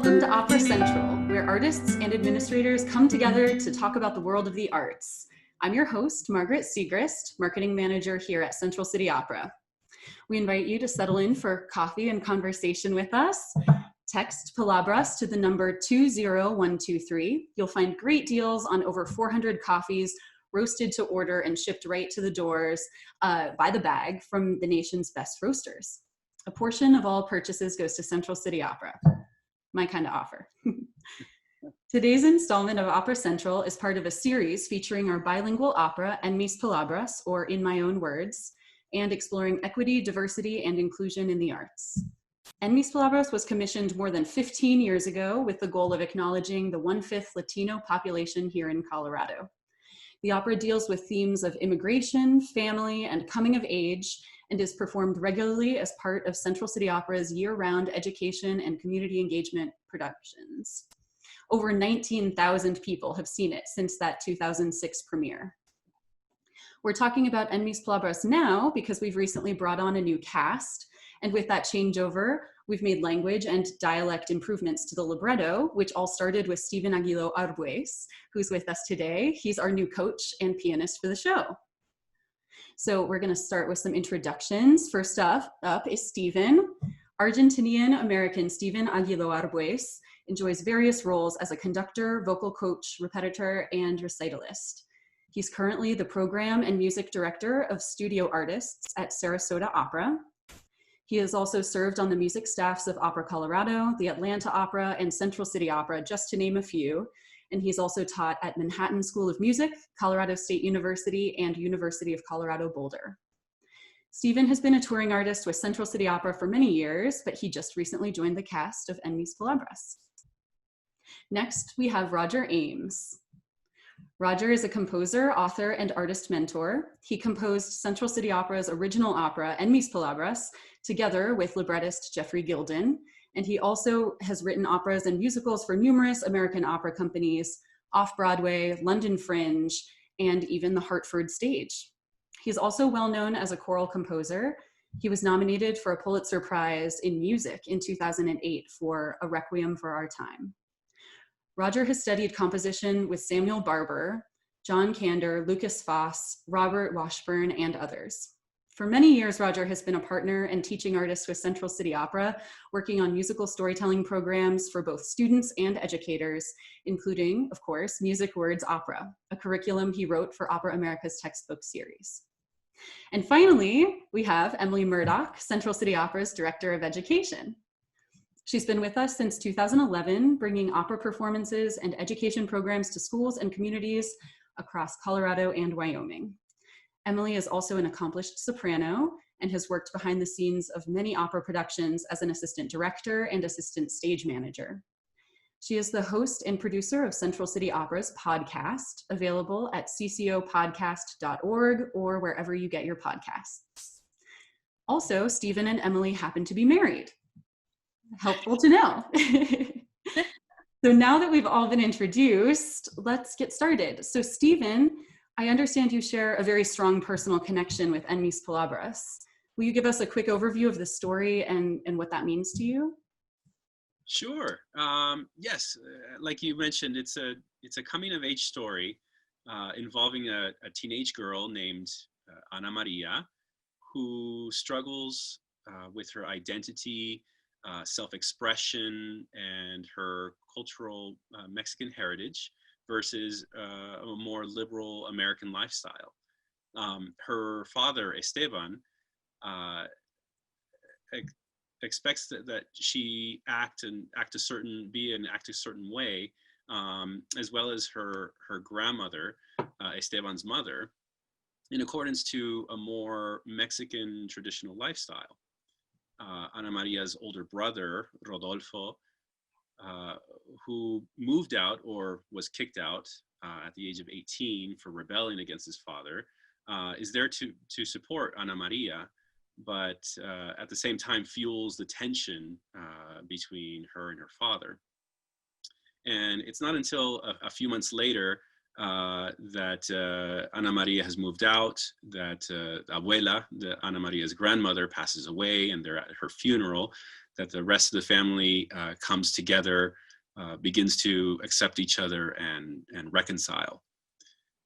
Welcome to Opera Central, where artists and administrators come together to talk about the world of the arts. I'm your host, Margaret Siegrist, marketing manager here at Central City Opera. We invite you to settle in for coffee and conversation with us. Text Palabras to the number 20123. You'll find great deals on over 400 coffees roasted to order and shipped right to the doors by the bag from the nation's best roasters. A portion of all purchases goes to Central City Opera. My kind of offer. Today's installment of Opera Central is part of a series featuring our bilingual opera, En Mis Palabras, or In My Own Words, and exploring equity, diversity, and inclusion in the arts. En Mis Palabras was commissioned more than 15 years ago with the goal of acknowledging the 1/5 Latino population here in Colorado. The opera deals with themes of immigration, family, and coming of age, and is performed regularly as part of Central City Opera's year-round education and community engagement productions. Over 19,000 people have seen it since that 2006 premiere. We're talking about En Mis Palabras now because we've recently brought on a new cast, and with that changeover, we've made language and dialect improvements to the libretto, which all started with Stephen Aguiló-Arbues, who's with us today. He's our new coach and pianist for the show. So we're going to start with some introductions. First up is Stephen. Argentinian-American Stephen Aguiló-Arbues enjoys various roles as a conductor, vocal coach, repetitor, and recitalist. He's currently the program and music director of studio artists at Sarasota Opera. He has also served on the music staffs of Opera Colorado, the Atlanta Opera, and Central City Opera, just to name a few. And he's also taught at Manhattan School of Music, Colorado State University, and University of Colorado Boulder. Stephen has been a touring artist with Central City Opera for many years, but he just recently joined the cast of En Mis Palabras. Next, we have Roger Ames. Roger is a composer, author, and artist mentor. He composed Central City Opera's original opera, En Mis Palabras, together with librettist Jeffrey Gilden, and he also has written operas and musicals for numerous American opera companies, Off-Broadway, London Fringe, and even the Hartford Stage. He's also well known as a choral composer. He was nominated for a Pulitzer Prize in Music in 2008 for A Requiem for Our Time. Roger has studied composition with Samuel Barber, John Kander, Lucas Foss, Robert Washburn, and others. For many years, Roger has been a partner and teaching artist with Central City Opera, working on musical storytelling programs for both students and educators, including, of course, Music Words Opera, a curriculum he wrote for Opera America's textbook series. And finally, we have Emily Murdock, Central City Opera's Director of Education. She's been with us since 2011, bringing opera performances and education programs to schools and communities across Colorado and Wyoming. Emily is also an accomplished soprano and has worked behind the scenes of many opera productions as an assistant director and assistant stage manager. She is the host and producer of Central City Opera's podcast, available at ccopodcast.org or wherever you get your podcasts. Also, Stephen and Emily happen to be married. Helpful to know. So now that we've all been introduced, let's get started. So Stephen, I understand you share a very strong personal connection with En Mis Palabras. Will you give us a quick overview of the story and what that means to you? Sure. Yes, like you mentioned, it's a coming-of-age story involving a teenage girl named Ana Maria, who struggles with her identity, self-expression, and her cultural Mexican heritage versus a more liberal American lifestyle. Her father, Esteban, expects that she act a certain way, as well as her grandmother, Esteban's mother, in accordance to a more Mexican traditional lifestyle. Ana Maria's older brother, Rodolfo, who moved out or was kicked out at the age of 18 for rebelling against his father, is there to support Ana Maria, but at the same time fuels the tension between her and her father. And it's not until a few months later that Ana Maria has moved out, that Abuela, Ana Maria's grandmother, passes away, and they're at her funeral, that the rest of the family comes together, begins to accept each other and reconcile.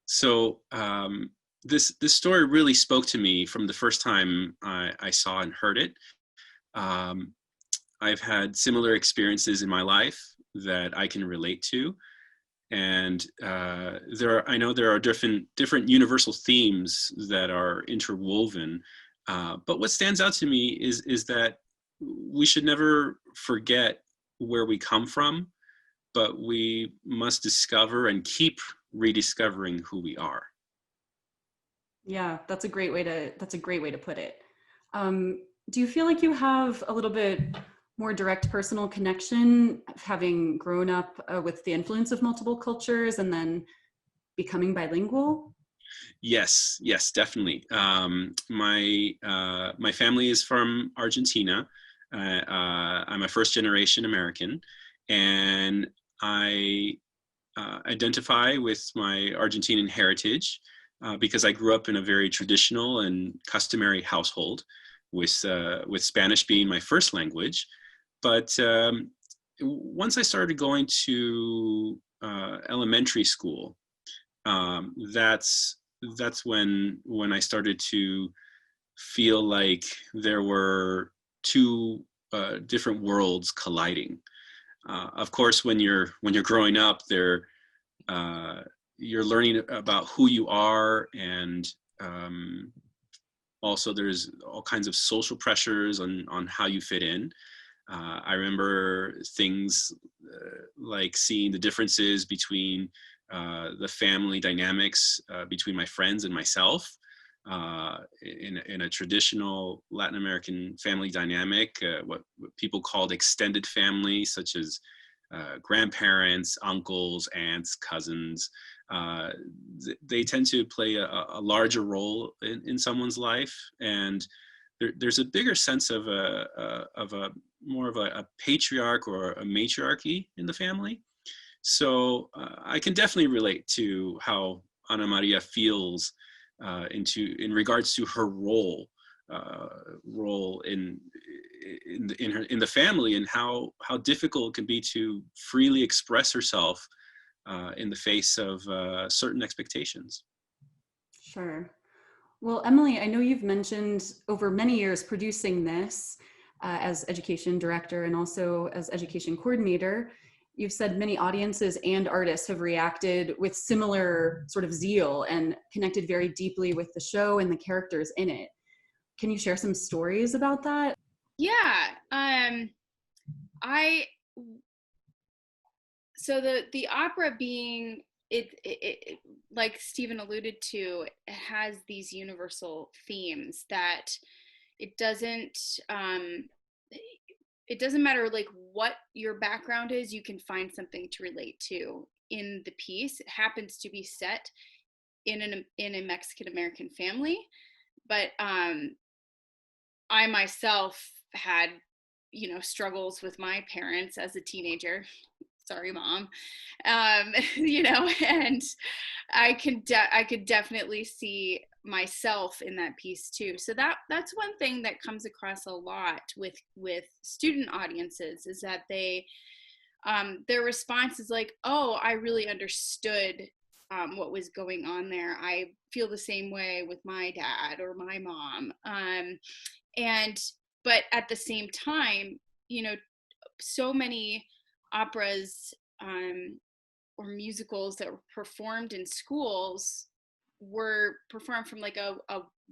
So this story really spoke to me from the first time I saw and heard it. I've had similar experiences in my life that I can relate to. And I know there are different universal themes that are interwoven. But what stands out to me is that we should never forget where we come from, but we must discover and keep rediscovering who we are. Yeah, that's a great way to put it. Do you feel like you have a little bit more direct personal connection, having grown up with the influence of multiple cultures and then becoming bilingual? Yes, definitely. My family is from Argentina. I'm a first generation American, and I identify with my Argentinian heritage because I grew up in a very traditional and customary household, with Spanish being my first language. But once I started going to elementary school, that's when I started to feel like there were two different worlds colliding. Of course, when you're growing up, you're learning about who you are, and also there's all kinds of social pressures on how you fit in. I remember things like seeing the differences between the family dynamics between my friends and myself. In a traditional Latin American family dynamic, what people called extended family, such as grandparents, uncles, aunts, cousins, they tend to play a larger role in someone's life, and there's a bigger sense of more of a patriarch or a matriarchy in the family. So I can definitely relate to how Ana Maria feels in regards to her role in the family, and how difficult it can be to freely express herself in the face of certain expectations. Sure. Well, Emily, I know you've mentioned over many years producing this as education director and also as education coordinator. You've said many audiences and artists have reacted with similar sort of zeal and connected very deeply with the show and the characters in it. Can you share some stories about that? Yeah. So the opera being it like Stephen alluded to, it has these universal themes that it doesn't matter like what your background is, you can find something to relate to in the piece. It happens to be set in a Mexican American family, but I myself had, struggles with my parents as a teenager. Sorry, Mom. And I could definitely see myself in that piece too. So that's one thing that comes across a lot with student audiences, is that they their response is like, oh, I really understood what was going on there. I feel the same way with my dad or my mom. But at the same time, so many operas or musicals that were performed in schools were performed from like a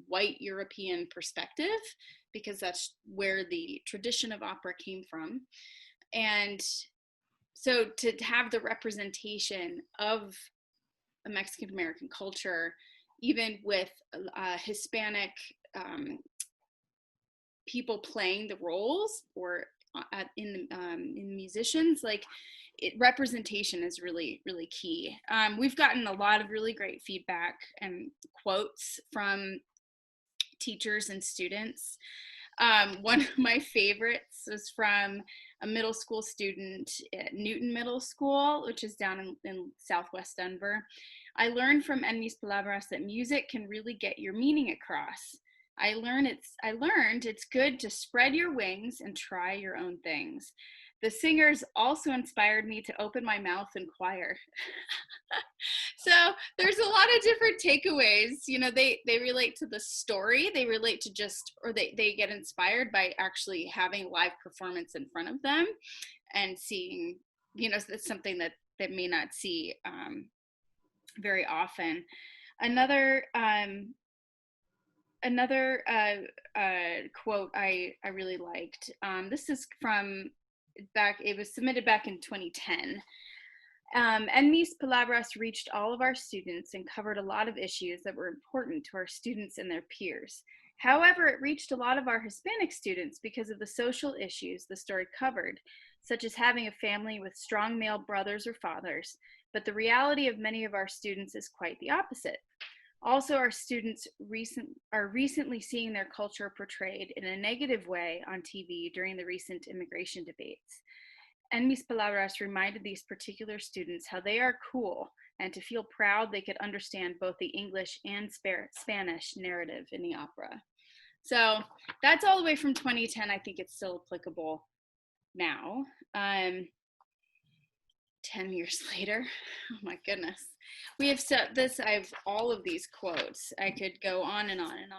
white European perspective, because that's where the tradition of opera came from. And so to have the representation of a Mexican American culture, even with Hispanic people playing the roles, or in musicians, like representation is really, really key. We've gotten a lot of really great feedback and quotes from teachers and students. One of my favorites was from a middle school student at Newton Middle School, which is down in Southwest Denver. I learned from En Mis Palabras that music can really get your meaning across. I learned it's good to spread your wings and try your own things. The singers also inspired me to open my mouth in choir. So there's a lot of different takeaways. You know, they relate to the story. They relate to they get inspired by actually having live performance in front of them and seeing, you know, it's something that they may not see very often. Another quote I really liked. This is it was submitted back in 2010. En Mis Palabras reached all of our students and covered a lot of issues that were important to our students and their peers. However, it reached a lot of our Hispanic students because of the social issues the story covered, such as having a family with strong male brothers or fathers, but the reality of many of our students is quite the opposite. Also, our students are recently seeing their culture portrayed in a negative way on TV during the recent immigration debates. En Mis Palabras reminded these particular students how they are cool and to feel proud they could understand both the English and Spanish narrative in the opera. So that's all the way from 2010. I think it's still applicable now. 10 years later, oh my goodness. We have I have all of these quotes. I could go on and on and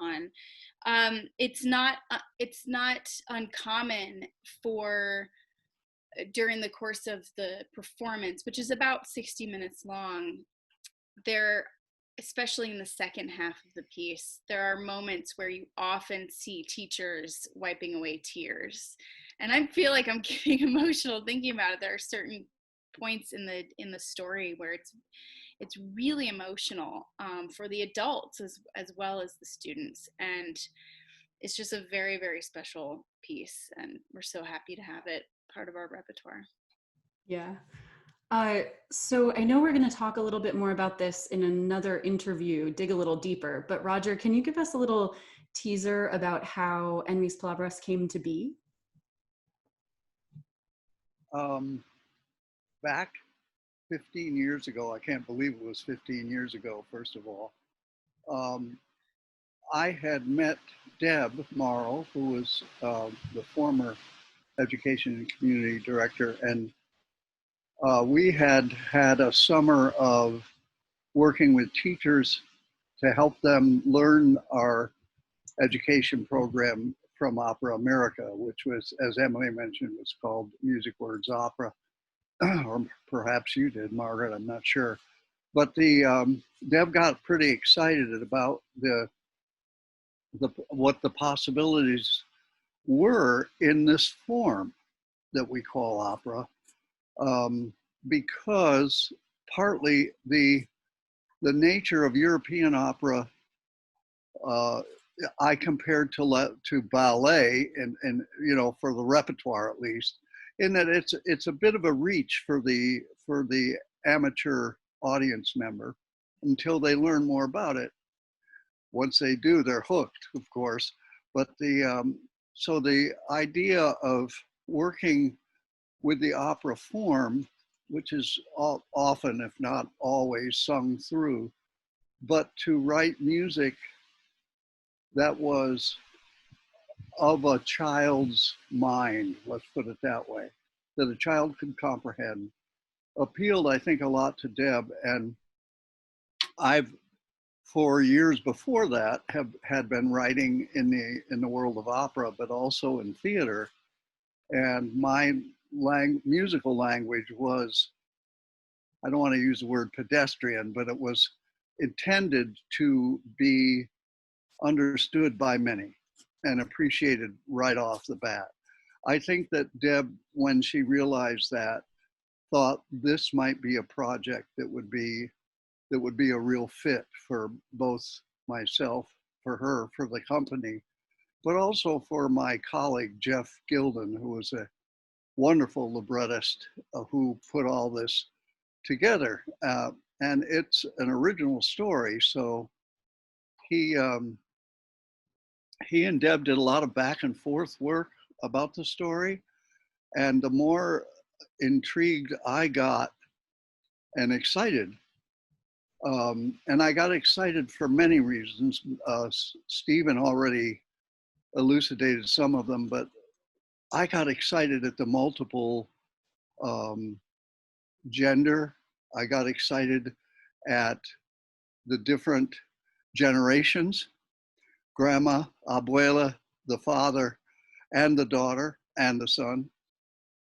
on. It's not uncommon for during the course of the performance, which is about 60 minutes long, especially in the second half of the piece, there are moments where you often see teachers wiping away tears. And I feel like I'm getting emotional thinking about it. There are certain points in the story where it's really emotional for the adults as well as the students. And it's just a very, very special piece. And we're so happy to have it part of our repertoire. Yeah. So I know we're going to talk a little bit more about this in another interview, dig a little deeper, but Roger, can you give us a little teaser about how En Mis Palabras came to be? Back 15 years ago, I can't believe it was 15 years ago, first of all, I had met Deb Morrow, who was the former Education and Community Director, and we had a summer of working with teachers to help them learn our education program from Opera America, which was, as Emily mentioned, was called Music Words Opera, or perhaps you did, Margaret, I'm not sure. But Deb got pretty excited about what the possibilities were in this form that we call opera, because partly the nature of European opera I compared to ballet, and you know, for the repertoire at least, in that it's a bit of a reach for the amateur audience member until they learn more about it. Once they do, they're hooked, of course. But so the idea of working with the opera form, which is often, if not always, sung through, but to write music that was of a child's mind, let's put it that way, that a child could comprehend, appealed, I think, a lot to Deb. And I've, for years before that, had been writing in the world of opera, but also in theater. And my musical language was, I don't want to use the word pedestrian, but it was intended to be understood by many and appreciated right off the bat. I think that Deb, when she realized that, thought this might be a project that would be a real fit for both myself, for her, for the company, but also for my colleague, Jeff Gilden, who was a wonderful librettist who put all this together. And it's an original story, so he and Deb did a lot of back and forth work about the story. And the more intrigued I got and excited And I got excited for many reasons. Stephen already elucidated some of them, but I got excited at the multiple gender. I got excited at the different generations, grandma, abuela, the father, and the daughter, and the son.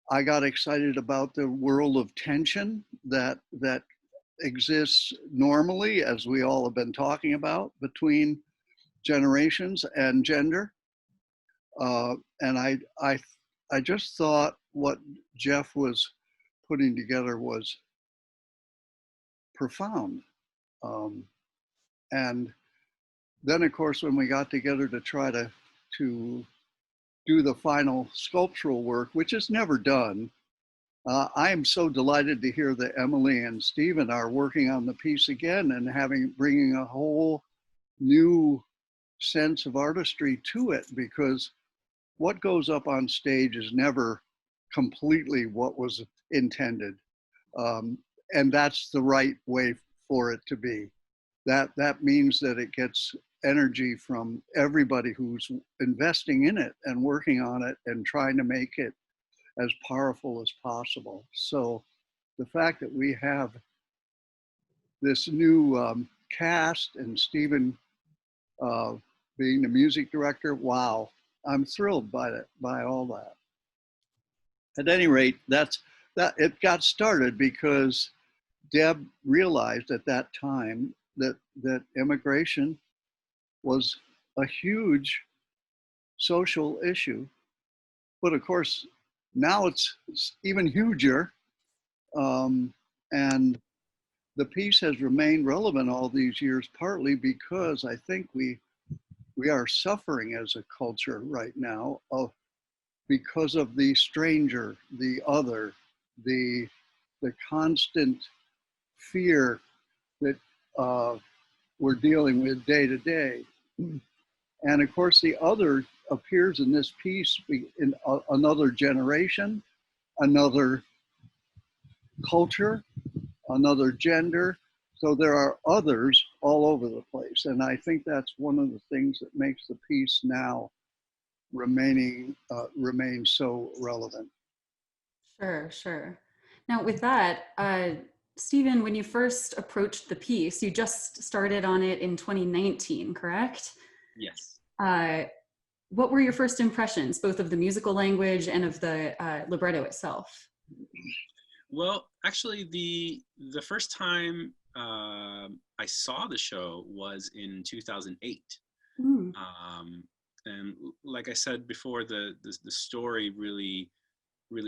I got excited about the world of tension that exists normally, as we all have been talking about, between generations and gender. And I just thought what Jeff was putting together was profound. And then, of course, when we got together to try to do the final sculptural work, which is never done, I am so delighted to hear that Emily and Stephen are working on the piece again and bringing a whole new sense of artistry to it, because what goes up on stage is never completely what was intended. And that's the right way for it to be. That means that it gets energy from everybody who's investing in it and working on it and trying to make it as powerful as possible. So the fact that we have this new cast and Stephen being the music director, wow, I'm thrilled by all that. At any rate, that it got started because Deb realized at that time that immigration was a huge social issue. But of course, now it's even huger. And the piece has remained relevant all these years, partly because I think we are suffering as a culture right now because of the stranger, the other, the constant fear that we're dealing with day to day. And of course, the other appears in this piece in another generation, another culture, another gender. So there are others all over the place. And I think that's one of the things that makes the piece now remain so relevant. Sure. Now with that, Stephen, when you first approached the piece, you just started on it in 2019, correct? Yes. What were your first impressions, both of the musical language and of the libretto itself? Well, actually, the first time I saw the show was in 2008. And like I said before, the story really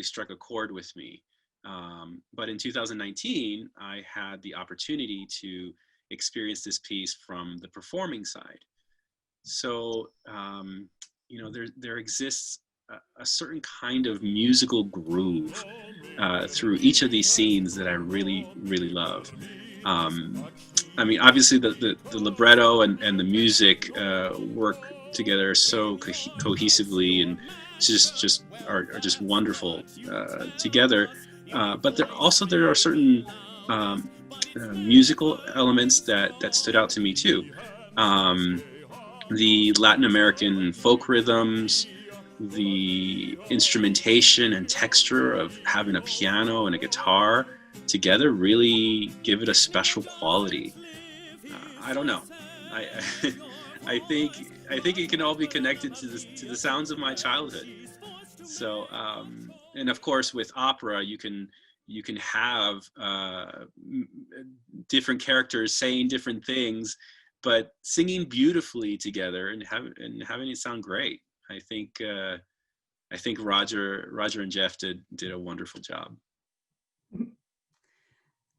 struck a chord with me. But in 2019, I had the opportunity to experience this piece from the performing side. So, there exists a certain kind of musical groove through each of these scenes that I really love. I mean, obviously the libretto and the music work together so cohesively and are just wonderful together. But there are certain musical elements that stood out to me too. The Latin American folk rhythms, the instrumentation and texture of having a piano and a guitar together really give it a special quality. I don't know. I think it can all be connected to the sounds of my childhood. So, and of course, with opera, you can have different characters saying different things, but singing beautifully together and having it sound great. I think Roger and Jeff did a wonderful job.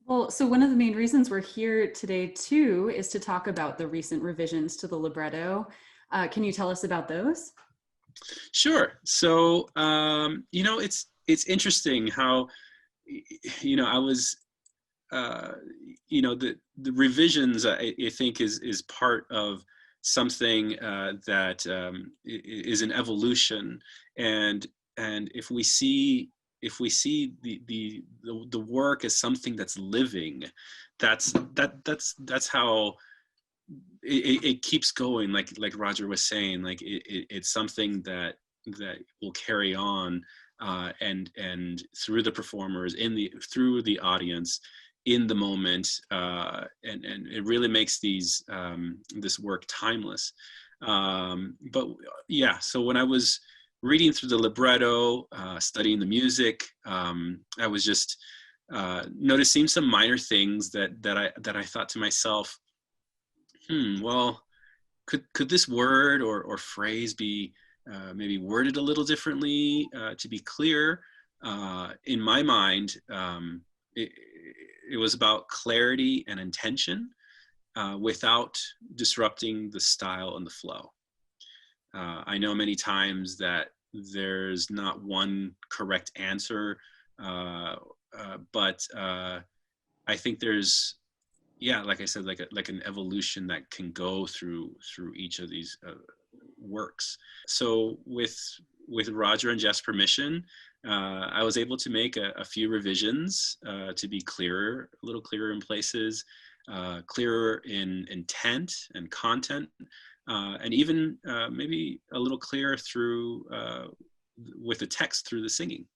Well, so one of the main reasons we're here today too is to talk about the recent revisions to the libretto. Can you tell us about those? Sure. So it's interesting how I was the revisions I think is part of something that is an evolution, and if we see if we see the work as something that's living, that's how it keeps going. Like Roger was saying, like it's something that will carry on, and through the performers, through the audience, in the moment, and it really makes this work timeless. But yeah, so when I was reading through the libretto, studying the music, I was just noticing some minor things that I thought to myself, well, could this word or phrase be maybe worded a little differently to be clear? In my mind, it was about clarity and intention without disrupting the style and the flow. I know many times that there's not one correct answer, but I think there's, like I said, like an evolution that can go through each of these works. So with Roger and Jeff's permission, I was able to make a few revisions to be clearer, a little clearer in places, clearer in intent and content, and even maybe a little clearer through with the text through the singing.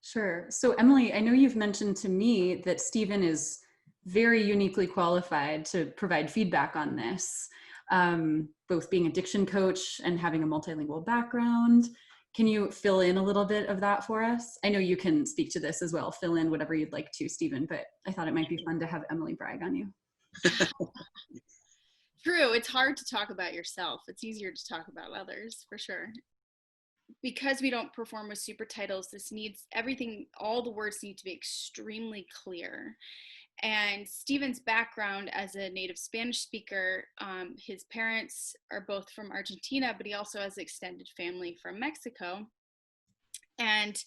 Sure. So Emily, I know you've mentioned to me that Stephen is very uniquely qualified to provide feedback on this, both being a diction coach and having a multilingual background. Can you fill in a little bit of that for us? I know you can speak to this as well, fill in whatever you'd like to, Stephen, but I thought it might be fun to have Emily brag on you. True, it's hard to talk about yourself. It's easier to talk about others, for sure. Because we don't perform with super titles, this needs everything, all the words need to be extremely clear. And Stephen's background as a native Spanish speaker, his parents are both from Argentina, but he also has extended family from Mexico. And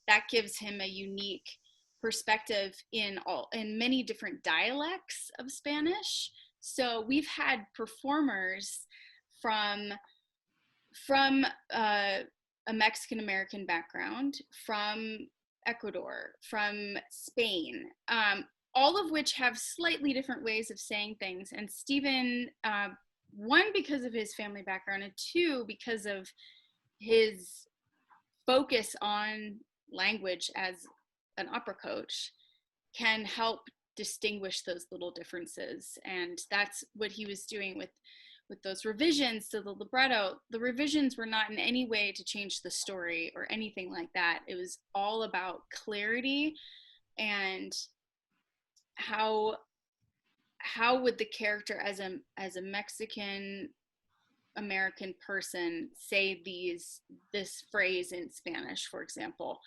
that gives him a unique perspective in many different dialects of Spanish. So we've had performers from a Mexican-American background, from Ecuador, from Spain, all of which have slightly different ways of saying things. And Stephen, one, because of his family background, and two, because of his focus on language as an opera coach, can help distinguish those little differences. And that's what he was doing with those revisions to the libretto. The revisions were not in any way to change the story or anything like that. It was all about clarity and how would the character as a Mexican American person say this phrase in Spanish, for example,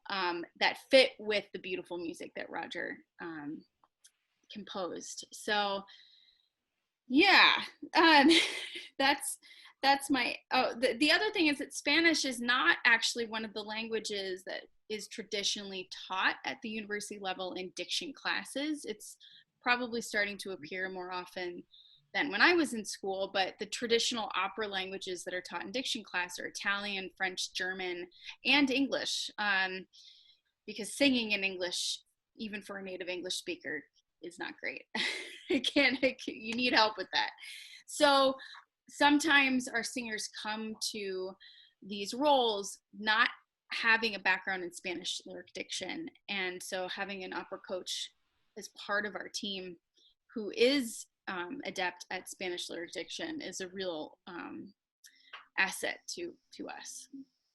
that fit with the beautiful music that Roger composed. So yeah, that's my, the other thing is that Spanish is not actually one of the languages that is traditionally taught at the university level in diction classes. It's probably starting to appear more often than when I was in school, but the traditional opera languages that are taught in diction class are Italian, French, German, and English, because singing in English, even for a native English speaker, is not great. You need help with that. So sometimes our singers come to these roles not having a background in Spanish lyric diction. And so having an opera coach as part of our team who is adept at Spanish lyric diction is a real asset to us.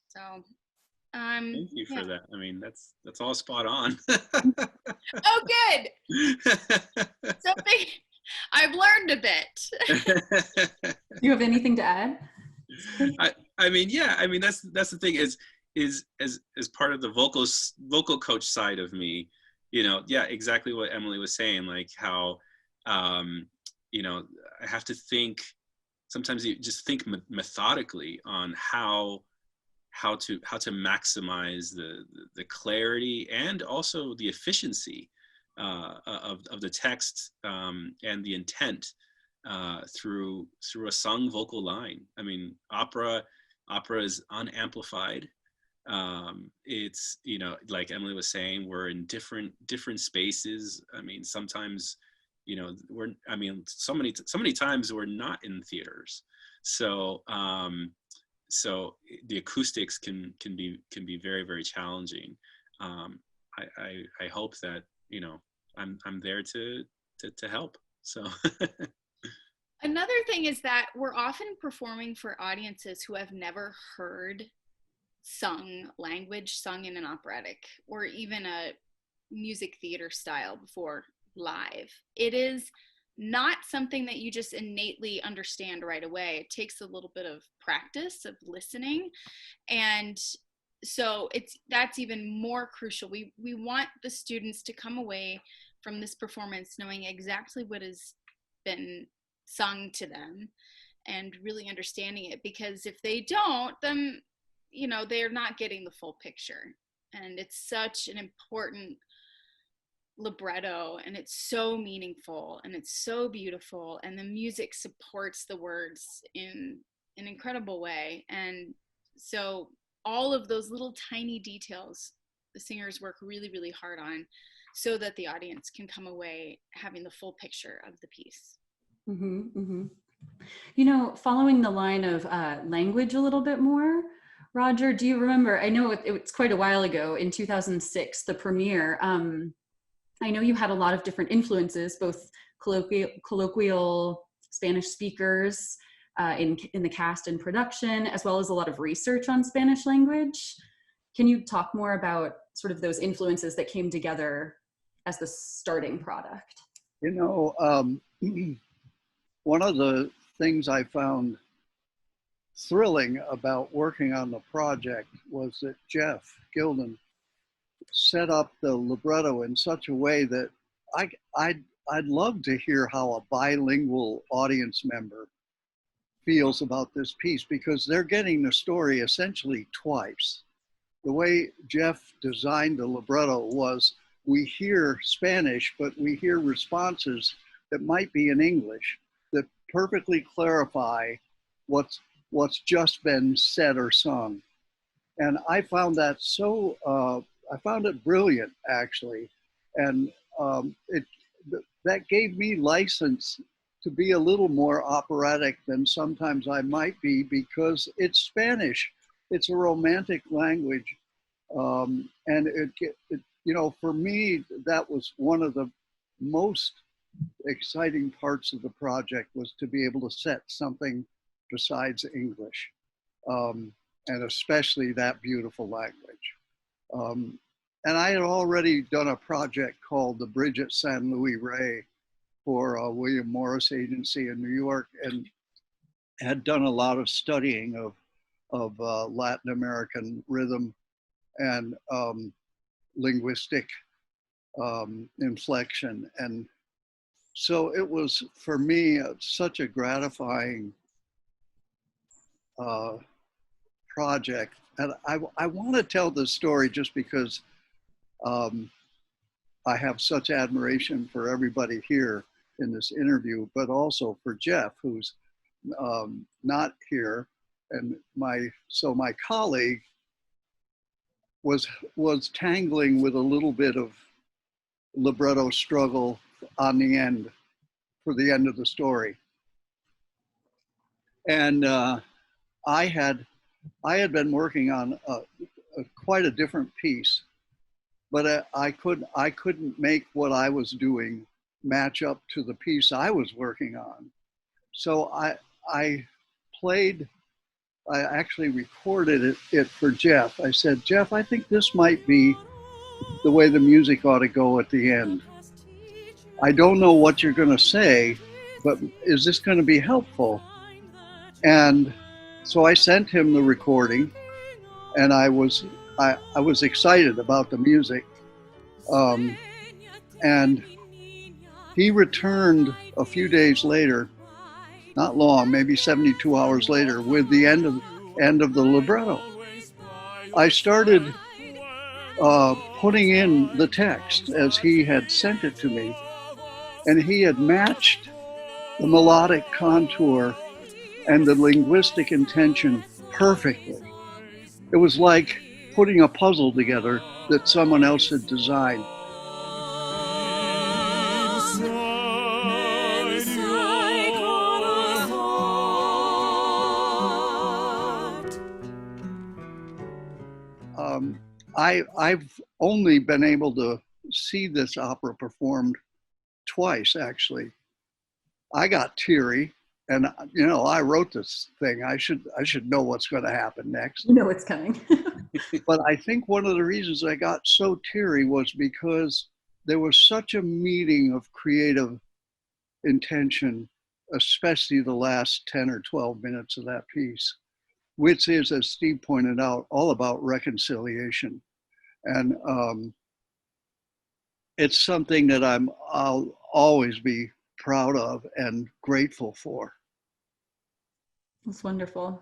So thank you for that. I mean, that's all spot on. Oh, good. Something I've learned a bit. Do you have anything to add? I mean, yeah. I mean, that's the thing is as part of the vocal coach side of me, yeah, exactly what Emily was saying, like how, I have to think. Sometimes you just think methodically on how to maximize the clarity and also the efficiency of the text and the intent through a sung vocal line. I mean, opera is unamplified. It's, you know, like Emily was saying, we're in different spaces. I mean, sometimes, you know, so many times we're not in theaters. So so the acoustics can be very, very challenging. I hope that, you know, I'm there to help. So another thing is that we're often performing for audiences who have never heard language sung in an operatic or even a music theater style before live. It is not something that you just innately understand right away. It takes a little bit of practice of listening, and so that's even more crucial. We want the students to come away from this performance knowing exactly what has been sung to them and really understanding it, because if they don't, then, you know, they're not getting the full picture. And it's such an important libretto, and it's so meaningful, and it's so beautiful, and the music supports the words in an incredible way. And so all of those little tiny details the singers work really, really hard on, so that the audience can come away having the full picture of the piece. Mm-hmm, mm-hmm. You know, following the line of language a little bit more, Roger, do you remember, I know it's quite a while ago, in 2006, the premiere, I know you had a lot of different influences, both colloquial Spanish speakers in the cast and production, as well as a lot of research on Spanish language. Can you talk more about sort of those influences that came together as the starting product? You know, one of the things I found thrilling about working on the project was that Jeff Gilden set up the libretto in such a way that I'd love to hear how a bilingual audience member feels about this piece, because they're getting the story essentially twice. The way Jeff designed the libretto was, we hear Spanish, but we hear responses that might be in English that perfectly clarify what's just been said or sung. And I found that I found it brilliant, actually. And that gave me license to be a little more operatic than sometimes I might be, because it's Spanish. It's a romantic language. And you know, for me, that was one of the most exciting parts of the project, was to be able to set something besides English, and especially that beautiful language. And I had already done a project called The Bridge at San Luis Rey for William Morris Agency in New York, and had done a lot of studying of Latin American rhythm and linguistic inflection. And so it was, for me, such a gratifying project. And I want to tell this story just because I have such admiration for everybody here in this interview, but also for Jeff, who's not here. And my colleague was tangling with a little bit of libretto struggle on the end, for the end of the story. And I had been working on quite a different piece, but I couldn't make what I was doing match up to the piece I was working on. So I actually recorded it for Jeff. I said, Jeff, I think this might be the way the music ought to go at the end. I don't know what you're going to say, but is this going to be helpful? And so I sent him the recording, and I was excited about the music. And he returned a few days later, not long, maybe 72 hours later, with the end of the libretto. I started putting in the text as he had sent it to me, and he had matched the melodic contour and the linguistic intention perfectly. It was like putting a puzzle together that someone else had designed. I've only been able to see this opera performed twice, actually. I got teary, and you know, I wrote this thing. I should know what's going to happen next. You know what's coming. But I think one of the reasons I got so teary was because there was such a meeting of creative intention, especially the last 10 or 12 minutes of that piece, which is, as Steve pointed out, all about reconciliation. And it's something that I'll always be proud of and grateful for. That's wonderful.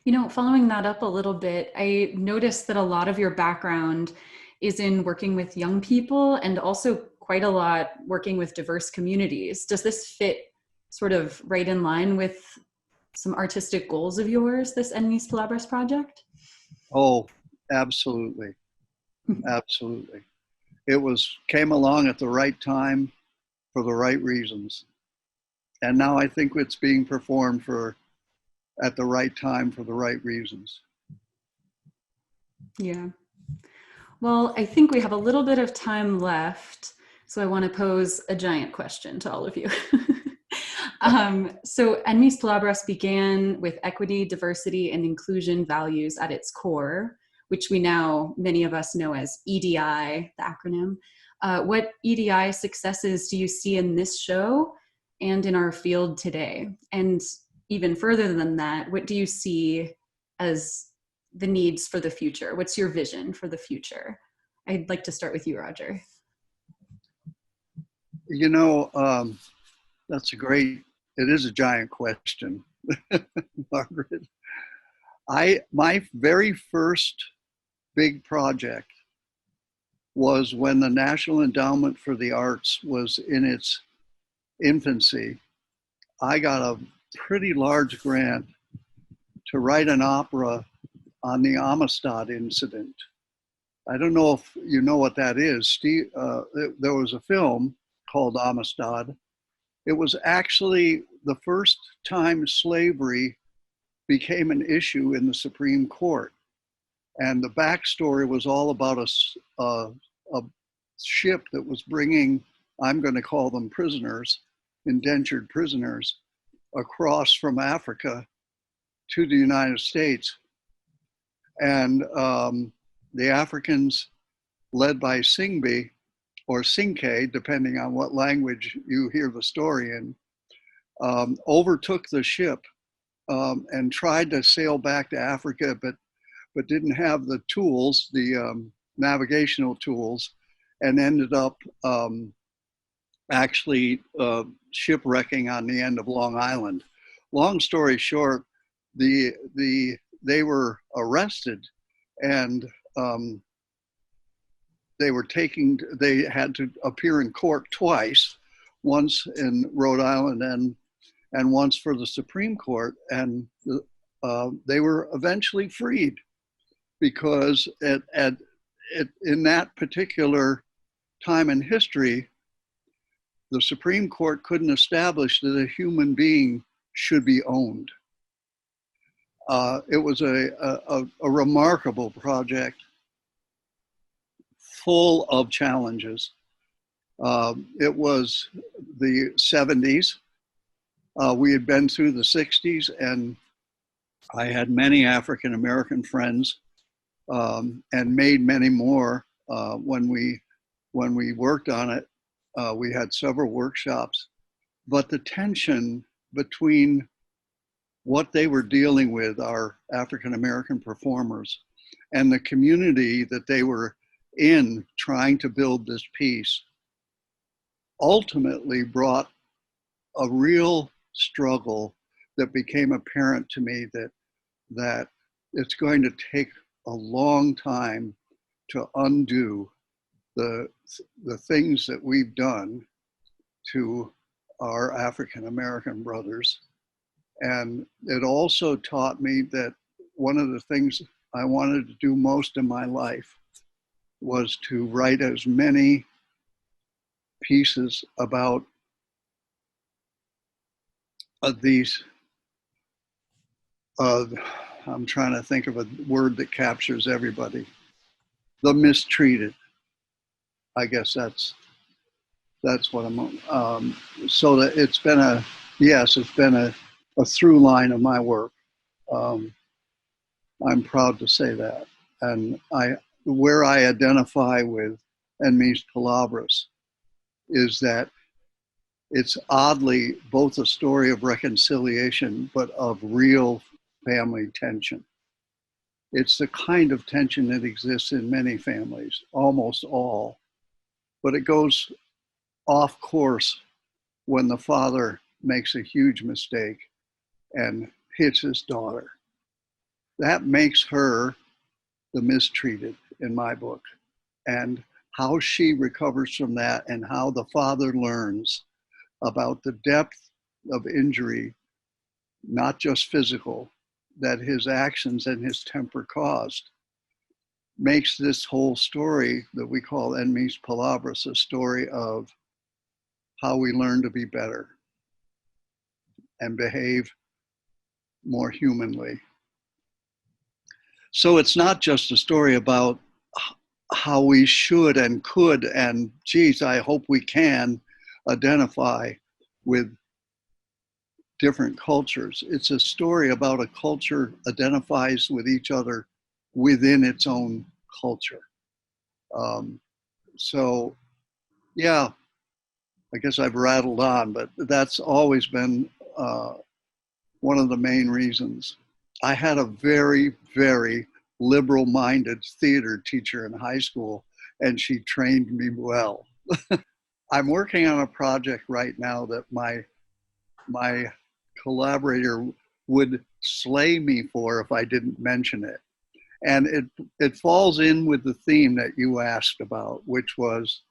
You know, following that up a little bit, I noticed that a lot of your background is in working with young people and also quite a lot working with diverse communities. Does this fit sort of right in line with some artistic goals of yours, this En Mis Palabras project? Oh, absolutely. Absolutely. It came along at the right time for the right reasons. And now I think it's being performed at the right time for the right reasons. Yeah. Well, I think we have a little bit of time left, so I want to pose a giant question to all of you. So En Mis Palabras began with equity, diversity, and inclusion values at its core, which many of us know as EDI, the acronym. What EDI successes do you see in this show and in our field today? And even further than that, what do you see as the needs for the future? What's your vision for the future? I'd like to start with you, Roger. You know, it is a giant question, Margaret. My very first big project was when the National Endowment for the Arts was in its infancy. I got a pretty large grant to write an opera on the Amistad incident. I don't know if you know what that is. Steve, there was a film called Amistad. It was actually the first time slavery became an issue in the Supreme Court. And the backstory was all about a ship that was bringing, I'm going to call them prisoners, indentured prisoners, across from Africa to the United States. And the Africans, led by Singbe, or Sinke, depending on what language you hear the story in, overtook the ship and tried to sail back to Africa, but didn't have the tools, the navigational tools, and ended up actually shipwrecking on the end of Long Island. Long story short, they were arrested and they had to appear in court twice, once in Rhode Island and once for the Supreme Court, and they were eventually freed because in that particular time in history, the Supreme Court couldn't establish that a human being should be owned. It was a remarkable project, full of challenges. It was the 70s. We had been through the 60s, and I had many African American friends, and made many more when we worked on it. We had several workshops, but the tension between what they were dealing with, our African American performers, and the community that they were in trying to build this piece, ultimately brought a real struggle that became apparent to me that it's going to take a long time to undo the things that we've done to our African American brothers. And it also taught me that one of the things I wanted to do most of my life was to write as many pieces about these, I'm trying to think of a word that captures everybody, the mistreated. I guess that's what I'm, so that it's been a through line of my work. I'm proud to say that. And where I identify with En Mis Palabras is that it's oddly both a story of reconciliation, but of real family tension. It's the kind of tension that exists in many families, almost all, but it goes off course when the father makes a huge mistake and hits his daughter. That makes her the mistreated in my book. And how she recovers from that and how the father learns about the depth of injury, not just physical, that his actions and his temper caused, makes this whole story that we call En Mis Palabras a story of how we learn to be better and behave more humanly. So it's not just a story about how we should and could and, geez, I hope we can identify with different cultures. It's a story about a culture identifies with each other within its own culture. So, yeah, I guess I've rattled on, but that's always been one of the main reasons. I had a very, very liberal-minded theater teacher in high school, and she trained me well. I'm working on a project right now that my collaborator would slay me for if I didn't mention it. And it falls in with the theme that you asked about, which was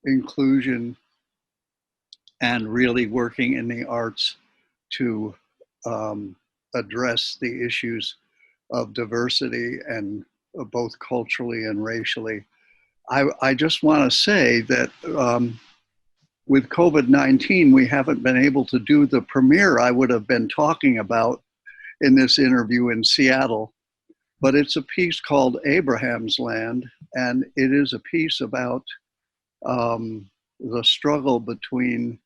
inclusion and really working in the arts to address the issues of diversity and both culturally and racially. I just want to say that with COVID-19, we haven't been able to do the premiere I would have been talking about in this interview in Seattle, but it's a piece called Abraham's Land, and it is a piece about the struggle between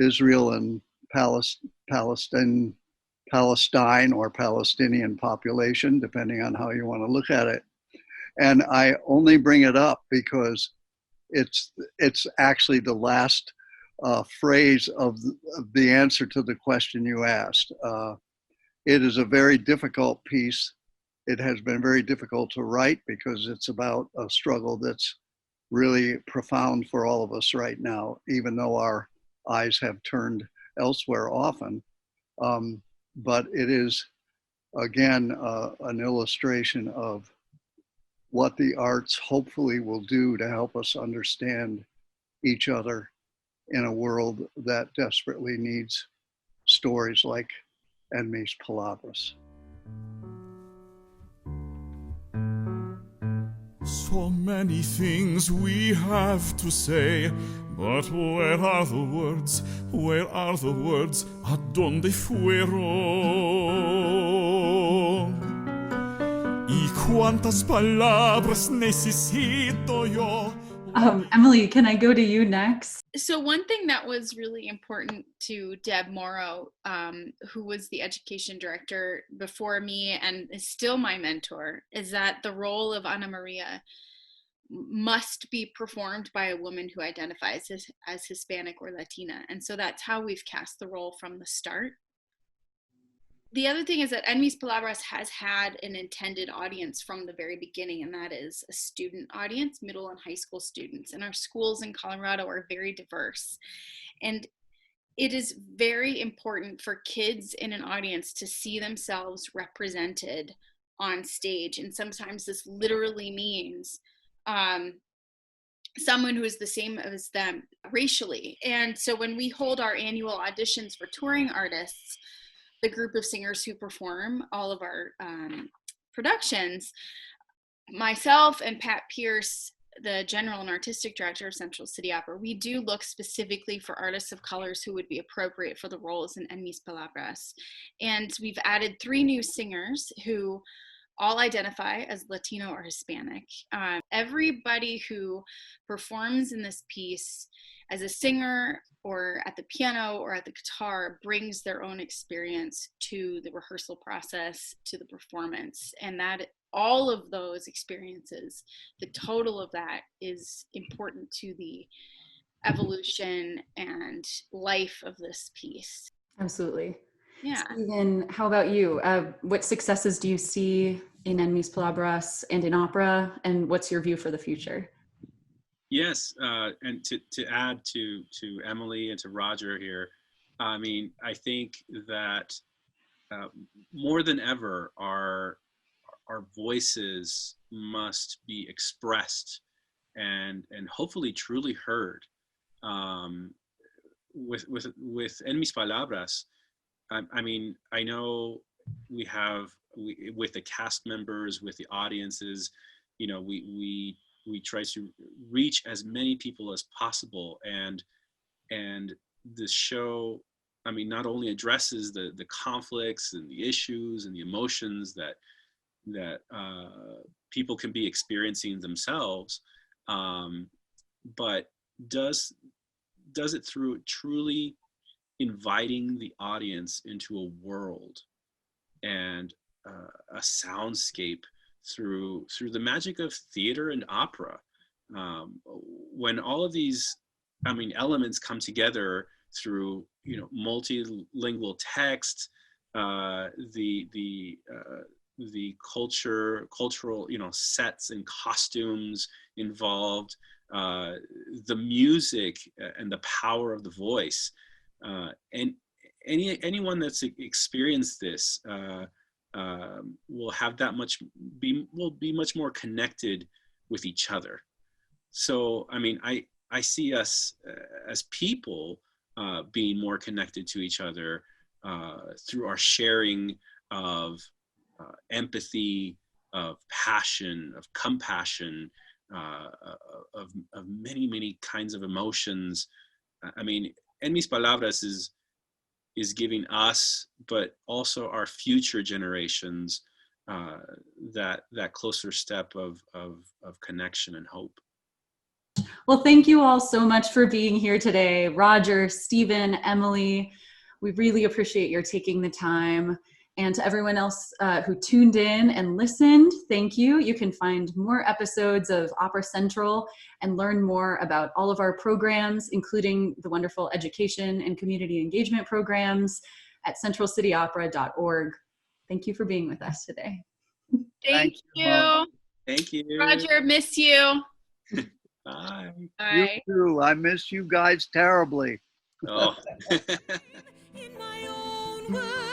Israel and Palestine or Palestinian population, depending on how you want to look at it. And I only bring it up because it's actually the last phrase of the answer to the question you asked. It is a very difficult piece. It has been very difficult to write because it's about a struggle that's really profound for all of us right now, even though our eyes have turned elsewhere often. But it is, again, an illustration of what the arts hopefully will do to help us understand each other in a world that desperately needs stories like En Mis Palabras. So many things we have to say, but where are the words? Where are the words? ¿A dónde fueron? Y cuántas palabras necesito yo? Emily, can I go to you next? So one thing that was really important to Deb Morrow, who was the education director before me and is still my mentor, is that the role of Ana Maria must be performed by a woman who identifies as Hispanic or Latina. And so that's how we've cast the role from the start. The other thing is that En Mis Palabras has had an intended audience from the very beginning, and that is a student audience, middle and high school students. And our schools in Colorado are very diverse. And it is very important for kids in an audience to see themselves represented on stage. And sometimes this literally means someone who is the same as them racially. And so when we hold our annual auditions for touring artists, the group of singers who perform all of our productions, myself and Pat Pierce, the general and artistic director of Central City Opera, we do look specifically for artists of colors who would be appropriate for the roles in En Mis Palabras. And we've added 3 new singers who all identify as Latino or Hispanic. Everybody who performs in this piece as a singer or at the piano or at the guitar brings their own experience to the rehearsal process, to the performance. And that all of those experiences, the total of that is important to the evolution and life of this piece. Absolutely. Yeah. Stephen, how about you? What successes do you see in En Mis Palabras and in opera, and what's your view for the future? Yes, and to add to Emily and to Roger here, I mean, I think that more than ever, our voices must be expressed and hopefully truly heard. With En Mis Palabras, I mean, I know with the cast members, with the audiences, you know, we try to reach as many people as possible, and the show, I mean, not only addresses the conflicts and the issues and the emotions that people can be experiencing themselves, but does it through truly inviting the audience into a world and a soundscape through the magic of theater and opera. When all of these, I mean, elements come together through, you know, multilingual text, the cultural, you know, sets and costumes involved, the music and the power of the voice, and anyone that's experienced this will have that will be much more connected with each other. So, I mean, I see us as people being more connected to each other through our sharing of empathy, of passion, of compassion, of many kinds of emotions. I mean, En Mis Palabras is giving us, but also our future generations, that closer step of connection and hope. Well, thank you all so much for being here today. Roger, Stephen, Emily, we really appreciate your taking the time. And to everyone else who tuned in and listened, thank you. You can find more episodes of Opera Central and learn more about all of our programs, including the wonderful education and community engagement programs at centralcityopera.org. Thank you for being with us today. Thank you. Thank you. Roger, miss you. Bye. Bye. You too. I miss you guys terribly. Oh. In my own words.